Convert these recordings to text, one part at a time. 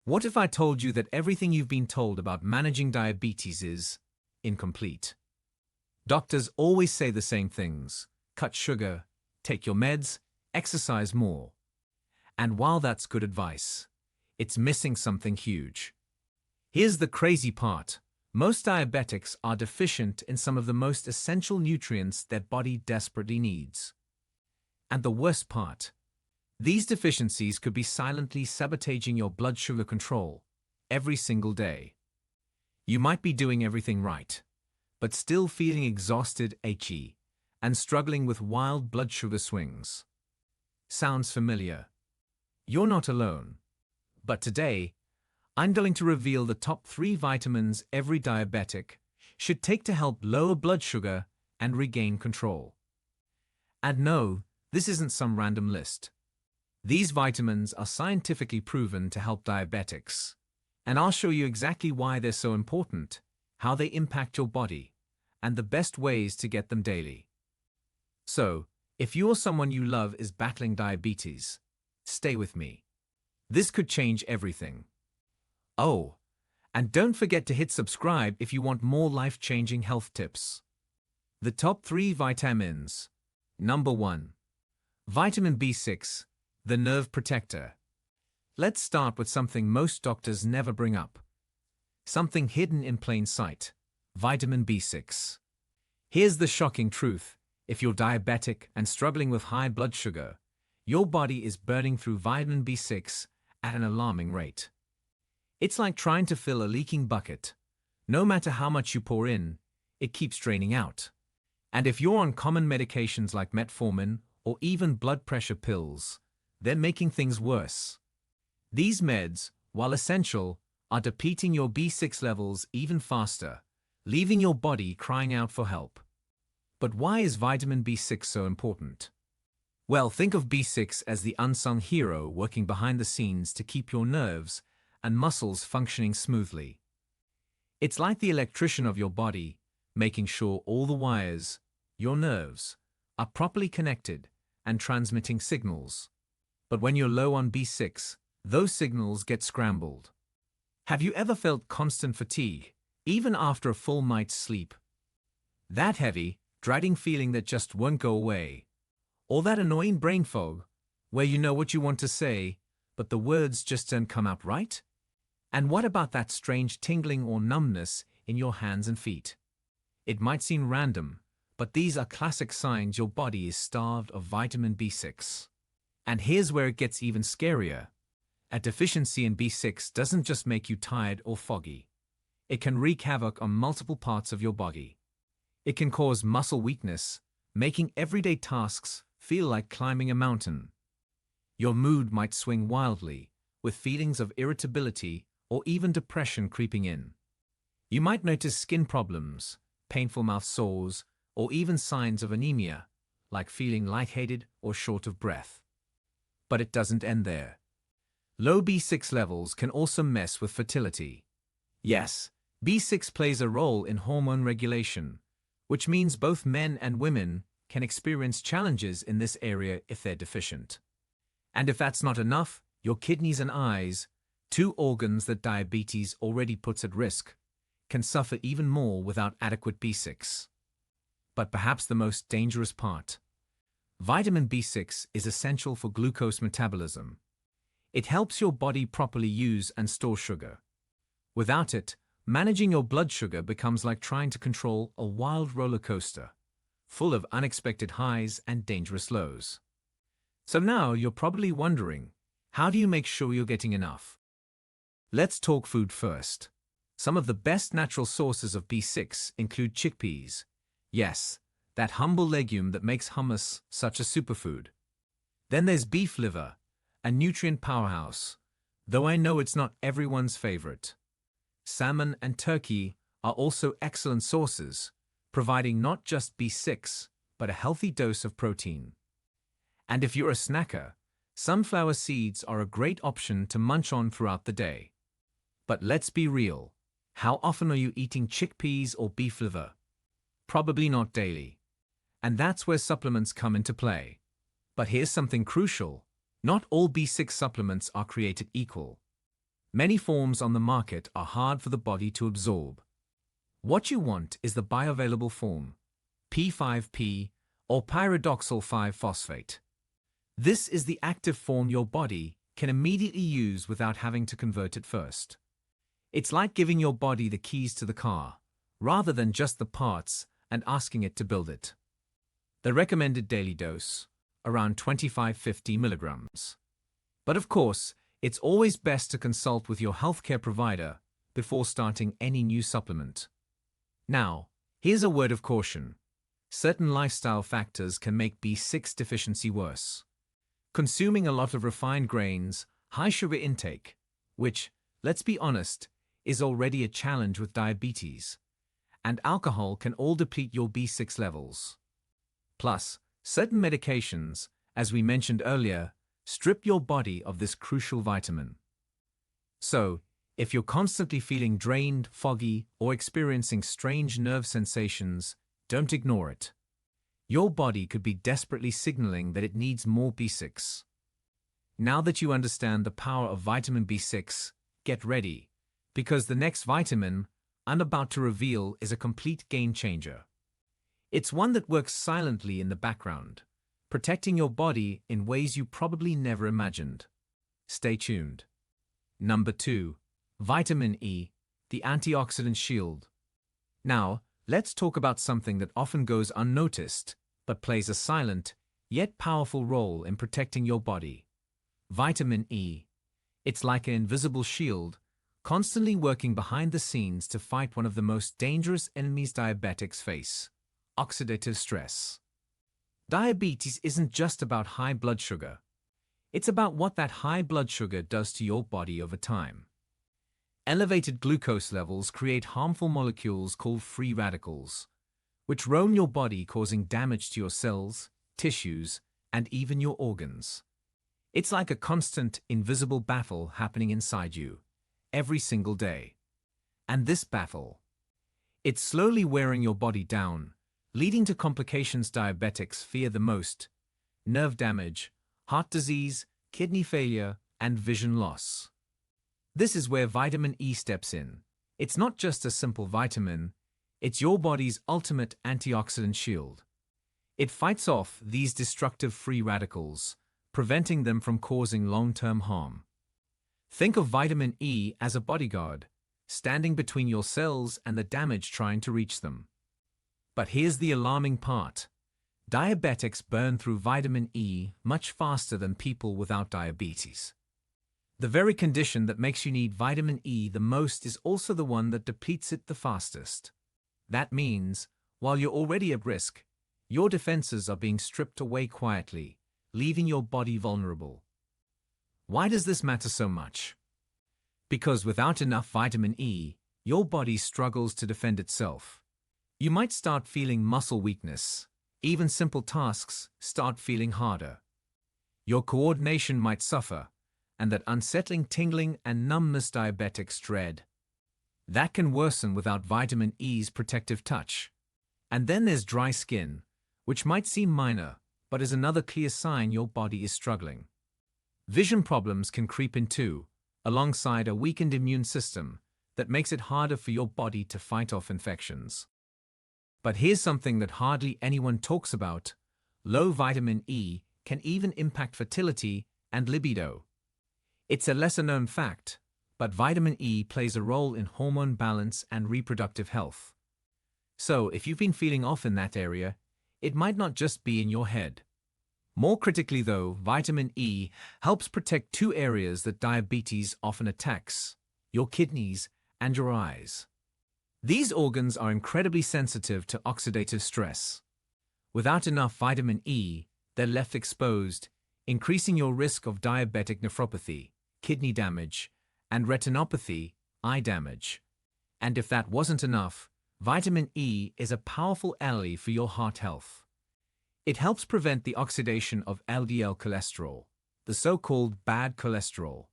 What if I told you that everything you've been told about managing diabetes is incomplete? Doctors always say the same things: cut sugar, take your meds, exercise more. And while that's good advice, it's missing something huge. Here's the crazy part. Most diabetics are deficient in some of the most essential nutrients their body desperately needs. And the worst part, these deficiencies could be silently sabotaging your blood sugar control every single day. You might be doing everything right, but still feeling exhausted, achy, and struggling with wild blood sugar swings. Sounds familiar? You're not alone. But today, I'm going to reveal the top 3 vitamins every diabetic should take to help lower blood sugar and regain control. And no, this isn't some random list. These vitamins are scientifically proven to help diabetics, and I'll show you exactly why they're so important, how they impact your body, and the best ways to get them daily. So, if you or someone you love is battling diabetes, stay with me. This could change everything. Oh, and don't forget to hit subscribe if you want more life-changing health tips. The top 3 vitamins. Number 1. Vitamin B6, the nerve protector. Let's start with something most doctors never bring up. Something hidden in plain sight: vitamin B6. Here's the shocking truth. If you're diabetic and struggling with high blood sugar, your body is burning through vitamin B6 at an alarming rate. It's like trying to fill a leaking bucket. No matter how much you pour in, it keeps draining out. And if you're on common medications like metformin or even blood pressure pills, they're making things worse. These meds, while essential, are depleting your B6 levels even faster, leaving your body crying out for help. But why is vitamin B6 so important? Well, think of B6 as the unsung hero working behind the scenes to keep your nerves and muscles functioning smoothly. It's like the electrician of your body, making sure all the wires, your nerves, are properly connected and transmitting signals. But when you're low on B6, those signals get scrambled. Have you ever felt constant fatigue, even after a full night's sleep? That heavy, dreading feeling that just won't go away. Or that annoying brain fog, where you know what you want to say, but the words just don't come out right? And what about that strange tingling or numbness in your hands and feet? It might seem random, but these are classic signs your body is starved of vitamin B6. And here's where it gets even scarier. A deficiency in B6 doesn't just make you tired or foggy. It can wreak havoc on multiple parts of your body. It can cause muscle weakness, making everyday tasks feel like climbing a mountain. Your mood might swing wildly, with feelings of irritability or even depression creeping in. You might notice skin problems, painful mouth sores, or even signs of anemia, like feeling lightheaded or short of breath. But it doesn't end there. Low B6 levels can also mess with fertility. Yes, B6 plays a role in hormone regulation, which means both men and women can experience challenges in this area if they're deficient. And if that's not enough, your kidneys and eyes, 2 organs that diabetes already puts at risk, can suffer even more without adequate B6. But perhaps the most dangerous part: vitamin B6 is essential for glucose metabolism. It helps your body properly use and store sugar. Without it, managing your blood sugar becomes like trying to control a wild roller coaster, full of unexpected highs and dangerous lows. So now you're probably wondering, how do you make sure you're getting enough? Let's talk food first. Some of the best natural sources of B6 include chickpeas. Yes, that humble legume that makes hummus such a superfood. Then there's beef liver, a nutrient powerhouse, though I know it's not everyone's favorite. Salmon and turkey are also excellent sources, providing not just B6, but a healthy dose of protein. And if you're a snacker, sunflower seeds are a great option to munch on throughout the day. But let's be real. How often are you eating chickpeas or beef liver? Probably not daily. And that's where supplements come into play. But here's something crucial. Not all B6 supplements are created equal. Many forms on the market are hard for the body to absorb. What you want is the bioavailable form, P5P or pyridoxal 5-phosphate. This is the active form your body can immediately use without having to convert it first. It's like giving your body the keys to the car, rather than just the parts and asking it to build it. The recommended daily dose, around 25-50 milligrams. But of course, it's always best to consult with your healthcare provider before starting any new supplement. Now, here's a word of caution. Certain lifestyle factors can make B6 deficiency worse. Consuming a lot of refined grains, high sugar intake, which, let's be honest, is already a challenge with diabetes, and alcohol can all deplete your B6 levels. Plus, certain medications, as we mentioned earlier, strip your body of this crucial vitamin. So, if you're constantly feeling drained, foggy, or experiencing strange nerve sensations, don't ignore it. Your body could be desperately signaling that it needs more B6. Now that you understand the power of vitamin B6, get ready, because the next vitamin I'm about to reveal is a complete game changer. It's one that works silently in the background, protecting your body in ways you probably never imagined. Stay tuned. Number 2. Vitamin E, the antioxidant shield. Now, let's talk about something that often goes unnoticed, but plays a silent, yet powerful role in protecting your body. Vitamin E. It's like an invisible shield, constantly working behind the scenes to fight one of the most dangerous enemies diabetics face: oxidative stress. Diabetes isn't just about high blood sugar. It's about what that high blood sugar does to your body over time. Elevated glucose levels create harmful molecules called free radicals, which roam your body, causing damage to your cells, tissues, and even your organs. It's like a constant, invisible battle happening inside you, every single day. And this battle, it's slowly wearing your body down, leading to complications diabetics fear the most: nerve damage, heart disease, kidney failure, and vision loss. This is where vitamin E steps in. It's not just a simple vitamin, it's your body's ultimate antioxidant shield. It fights off these destructive free radicals, preventing them from causing long-term harm. Think of vitamin E as a bodyguard, standing between your cells and the damage trying to reach them. But here's the alarming part. Diabetics burn through vitamin E much faster than people without diabetes. The very condition that makes you need vitamin E the most is also the one that depletes it the fastest. That means, while you're already at risk, your defenses are being stripped away quietly, leaving your body vulnerable. Why does this matter so much? Because without enough vitamin E, your body struggles to defend itself. You might start feeling muscle weakness. Even simple tasks start feeling harder. Your coordination might suffer, and that unsettling tingling and numbness diabetics dread. That can worsen without vitamin E's protective touch. And then there's dry skin, which might seem minor, but is another clear sign your body is struggling. Vision problems can creep in too, alongside a weakened immune system that makes it harder for your body to fight off infections. But here's something that hardly anyone talks about: low vitamin E can even impact fertility and libido. It's a lesser-known fact, but vitamin E plays a role in hormone balance and reproductive health. So, if you've been feeling off in that area, it might not just be in your head. More critically though, vitamin E helps protect two areas that diabetes often attacks: your kidneys and your eyes. These organs are incredibly sensitive to oxidative stress. Without enough vitamin E, they're left exposed, increasing your risk of diabetic nephropathy, kidney damage, and retinopathy, eye damage. And if that wasn't enough, vitamin E is a powerful ally for your heart health. It helps prevent the oxidation of LDL cholesterol, the so-called bad cholesterol.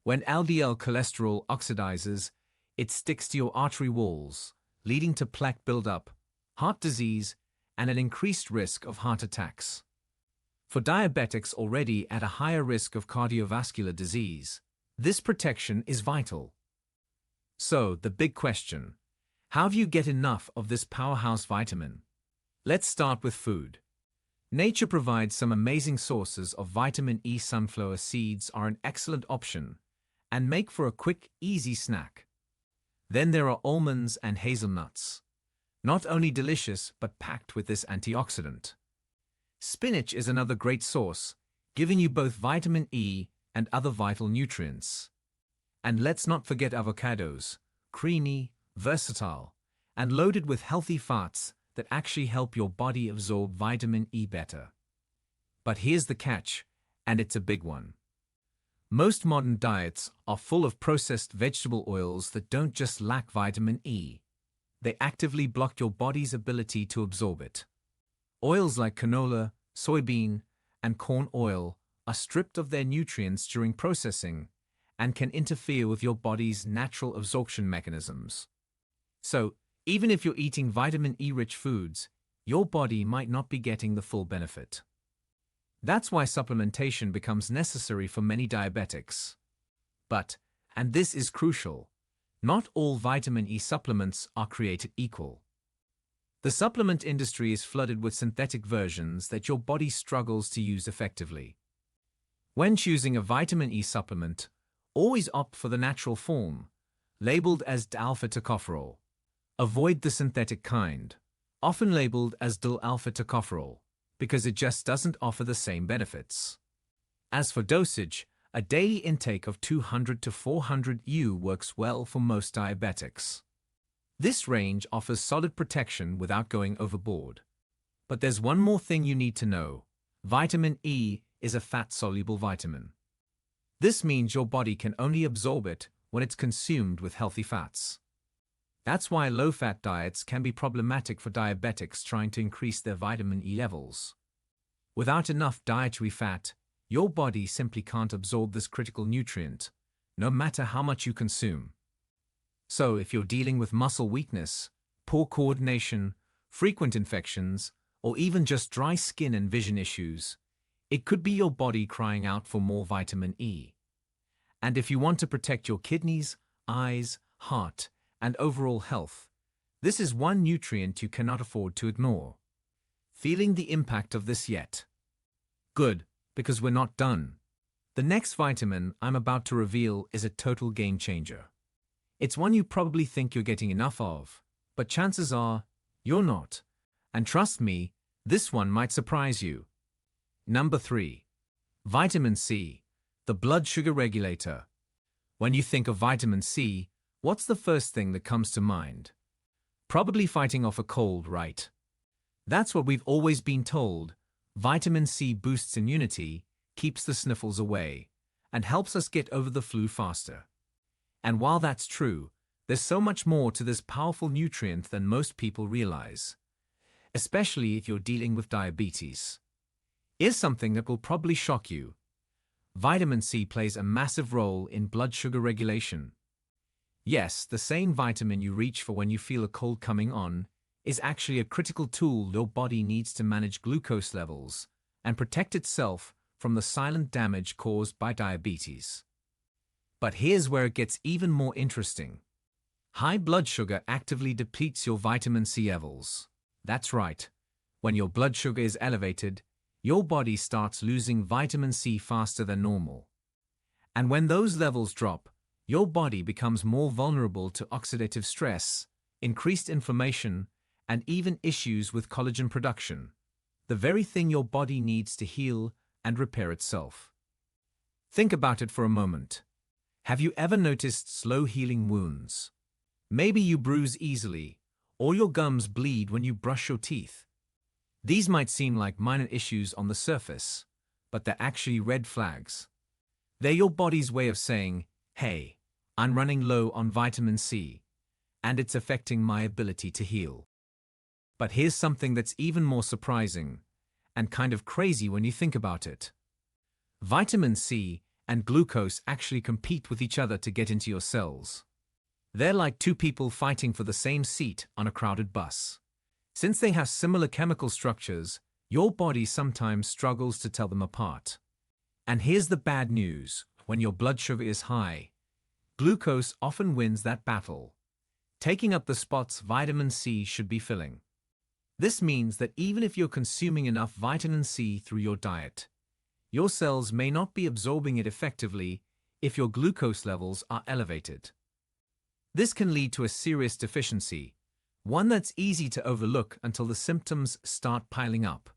When LDL cholesterol oxidizes, it sticks to your artery walls, leading to plaque buildup, heart disease, and an increased risk of heart attacks. For diabetics already at a higher risk of cardiovascular disease, This protection is vital. So, the big question: how do you get enough of this powerhouse vitamin? Let's start with food. Nature provides some amazing sources of vitamin E. Sunflower seeds are an excellent option and make for a quick, easy snack. Then there are almonds and hazelnuts. Not only delicious, but packed with this antioxidant. Spinach is another great source, giving you both vitamin E and other vital nutrients. And let's not forget avocados, creamy, versatile, and loaded with healthy fats that actually help your body absorb vitamin E better. But here's the catch, and it's a big one. Most modern diets are full of processed vegetable oils that don't just lack vitamin E. They actively block your body's ability to absorb it. Oils like canola, soybean, and corn oil are stripped of their nutrients during processing and can interfere with your body's natural absorption mechanisms. So, even if you're eating vitamin E-rich foods, your body might not be getting the full benefit. That's why supplementation becomes necessary for many diabetics. But, and this is crucial, not all vitamin E supplements are created equal. The supplement industry is flooded with synthetic versions that your body struggles to use effectively. When choosing a vitamin E supplement, always opt for the natural form, labeled as alpha-tocopherol. Avoid the synthetic kind, often labeled as alpha-tocopherol, because it just doesn't offer the same benefits. As for dosage, a daily intake of 200 to 400 U works well for most diabetics. This range offers solid protection without going overboard. But there's one more thing you need to know. Vitamin E is a fat-soluble vitamin. This means your body can only absorb it when it's consumed with healthy fats. That's why low-fat diets can be problematic for diabetics trying to increase their vitamin E levels. Without enough dietary fat, your body simply can't absorb this critical nutrient, no matter how much you consume. So if you're dealing with muscle weakness, poor coordination, frequent infections, or even just dry skin and vision issues, it could be your body crying out for more vitamin E. And if you want to protect your kidneys, eyes, heart, and overall health, this is one nutrient you cannot afford to ignore. Feeling the impact of this yet? Good, because we're not done. The next vitamin I'm about to reveal is a total game changer. It's one you probably think you're getting enough of, but chances are you're not. And trust me, this one might surprise you. Number 3. Vitamin C, the blood sugar regulator. When you think of vitamin C, what's the first thing that comes to mind? Probably fighting off a cold, right? That's what we've always been told. Vitamin C boosts immunity, keeps the sniffles away, and helps us get over the flu faster. And while that's true, there's so much more to this powerful nutrient than most people realize, especially if you're dealing with diabetes. Here's something that will probably shock you. Vitamin C plays a massive role in blood sugar regulation. Yes, the same vitamin you reach for when you feel a cold coming on is actually a critical tool your body needs to manage glucose levels and protect itself from the silent damage caused by diabetes. But here's where it gets even more interesting. High blood sugar actively depletes your vitamin C levels. That's right. When your blood sugar is elevated, your body starts losing vitamin C faster than normal. And when those levels drop, your body becomes more vulnerable to oxidative stress, increased inflammation, and even issues with collagen production, the very thing your body needs to heal and repair itself. Think about it for a moment. Have you ever noticed slow-healing wounds? Maybe you bruise easily, or your gums bleed when you brush your teeth. These might seem like minor issues on the surface, but they're actually red flags. They're your body's way of saying, hey, I'm running low on vitamin C, and it's affecting my ability to heal. But here's something that's even more surprising, and kind of crazy when you think about it. Vitamin C and glucose actually compete with each other to get into your cells. They're like two people fighting for the same seat on a crowded bus. Since they have similar chemical structures, your body sometimes struggles to tell them apart. And here's the bad news. when your blood sugar is high, glucose often wins that battle, taking up the spots vitamin C should be filling. This means that even if you're consuming enough vitamin C through your diet, your cells may not be absorbing it effectively if your glucose levels are elevated. This can lead to a serious deficiency, one that's easy to overlook until the symptoms start piling up.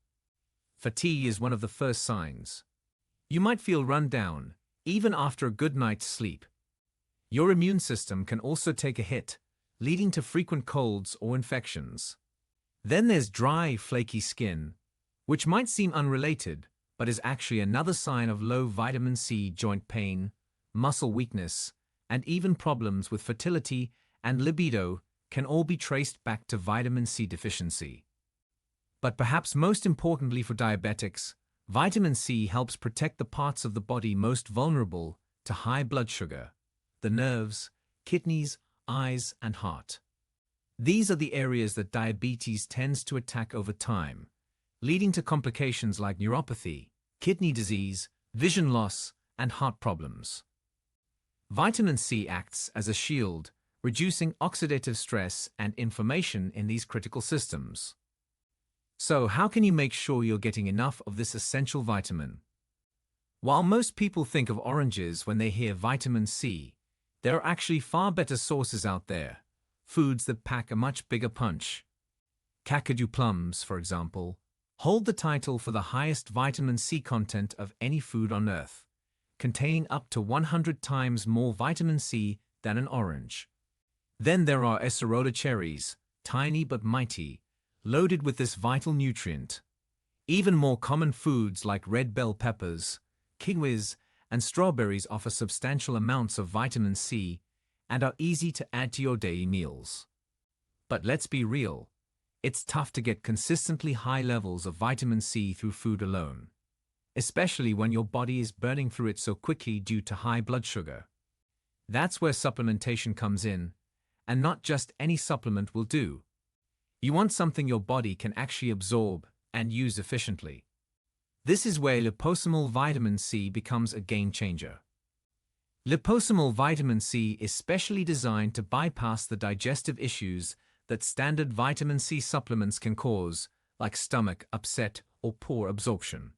Fatigue is one of the first signs. You might feel run down, even after a good night's sleep. Your immune system can also take a hit, leading to frequent colds or infections. Then there's dry, flaky skin, which might seem unrelated, but is actually another sign of low vitamin C. Joint pain, muscle weakness, and even problems with fertility and libido can all be traced back to vitamin C deficiency. But perhaps most importantly for diabetics, vitamin C helps protect the parts of the body most vulnerable to high blood sugar: the nerves, kidneys, eyes, and heart. These are the areas that diabetes tends to attack over time, leading to complications like neuropathy, kidney disease, vision loss, and heart problems. Vitamin C acts as a shield, reducing oxidative stress and inflammation in these critical systems. So, how can you make sure you're getting enough of this essential vitamin? While most people think of oranges when they hear vitamin C, there are actually far better sources out there, foods that pack a much bigger punch. Kakadu plums, for example, hold the title for the highest vitamin C content of any food on Earth, containing up to 100 times more vitamin C than an orange. Then there are acerola cherries, tiny but mighty, loaded with this vital nutrient. Even more common foods like red bell peppers, kiwis, and strawberries offer substantial amounts of vitamin C and are easy to add to your daily meals. But let's be real, it's tough to get consistently high levels of vitamin C through food alone, especially when your body is burning through it so quickly due to high blood sugar. That's where supplementation comes in, and not just any supplement will do. You want something your body can actually absorb and use efficiently. This is where liposomal vitamin C becomes a game changer. Liposomal vitamin C is specially designed to bypass the digestive issues that standard vitamin C supplements can cause, like stomach upset or poor absorption.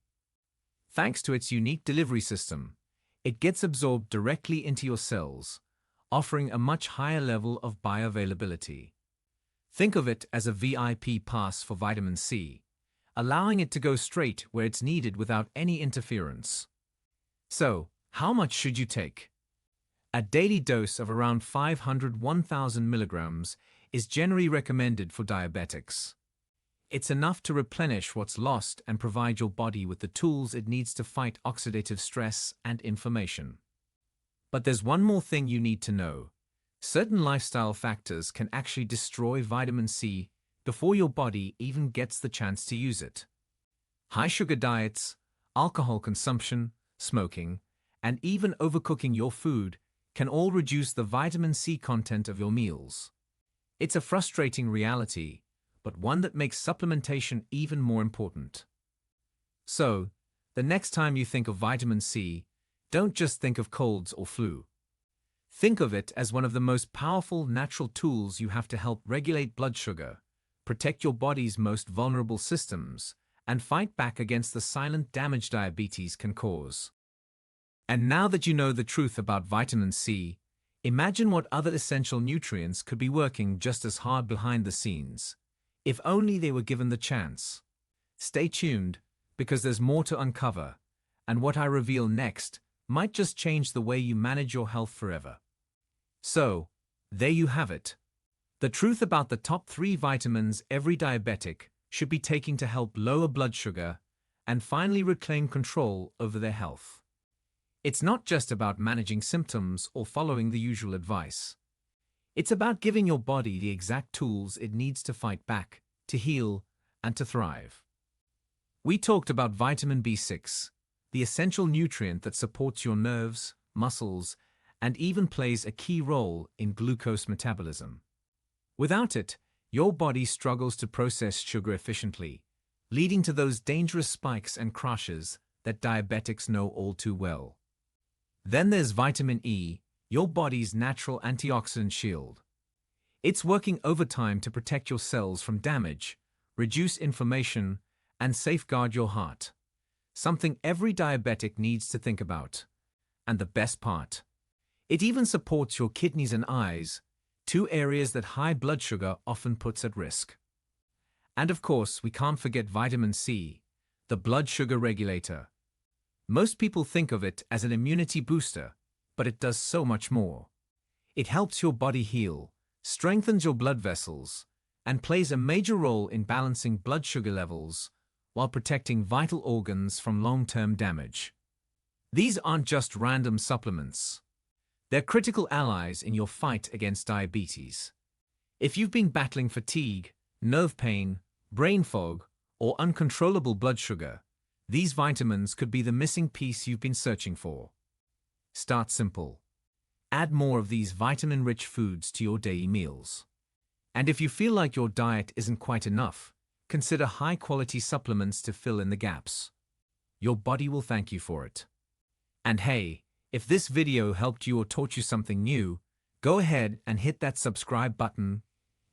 Thanks to its unique delivery system, it gets absorbed directly into your cells, offering a much higher level of bioavailability. Think of it as a VIP pass for vitamin C, allowing it to go straight where it's needed without any interference. So, how much should you take? A daily dose of around 500–1,000 milligrams is generally recommended for diabetics. It's enough to replenish what's lost and provide your body with the tools it needs to fight oxidative stress and inflammation. But there's one more thing you need to know. Certain lifestyle factors can actually destroy vitamin C before your body even gets the chance to use it. High sugar diets, alcohol consumption, smoking, and even overcooking your food can all reduce the vitamin C content of your meals. It's a frustrating reality, but one that makes supplementation even more important. So, the next time you think of vitamin C, don't just think of colds or flu. Think of it as one of the most powerful natural tools you have to help regulate blood sugar, protect your body's most vulnerable systems, and fight back against the silent damage diabetes can cause. And now that you know the truth about vitamin C, imagine what other essential nutrients could be working just as hard behind the scenes, if only they were given the chance. Stay tuned, because there's more to uncover, and what I reveal next might just change the way you manage your health forever. So, there you have it. The truth about the top 3 vitamins every diabetic should be taking to help lower blood sugar and finally reclaim control over their health. It's not just about managing symptoms or following the usual advice. It's about giving your body the exact tools it needs to fight back, to heal, and to thrive. We talked about vitamin B6, the essential nutrient that supports your nerves, muscles, and even plays a key role in glucose metabolism. Without it, your body struggles to process sugar efficiently, leading to those dangerous spikes and crashes that diabetics know all too well. Then there's vitamin E, your body's natural antioxidant shield. It's working overtime to protect your cells from damage, reduce inflammation, and safeguard your heart. Something every diabetic needs to think about. And the best part, it even supports your kidneys and eyes, two areas that high blood sugar often puts at risk. And of course, we can't forget vitamin C, the blood sugar regulator. Most people think of it as an immunity booster, but it does so much more. It helps your body heal, strengthens your blood vessels, and plays a major role in balancing blood sugar levels while protecting vital organs from long-term damage. These aren't just random supplements. They're critical allies in your fight against diabetes. If you've been battling fatigue, nerve pain, brain fog, or uncontrollable blood sugar, these vitamins could be the missing piece you've been searching for. Start simple. Add more of these vitamin-rich foods to your daily meals. And if you feel like your diet isn't quite enough, consider high-quality supplements to fill in the gaps. Your body will thank you for it. And hey, if this video helped you or taught you something new, go ahead and hit that subscribe button,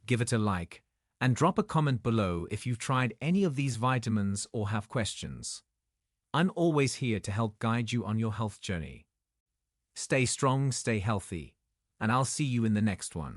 give it a like, and drop a comment below if you've tried any of these vitamins or have questions. I'm always here to help guide you on your health journey. Stay strong, stay healthy, and I'll see you in the next one.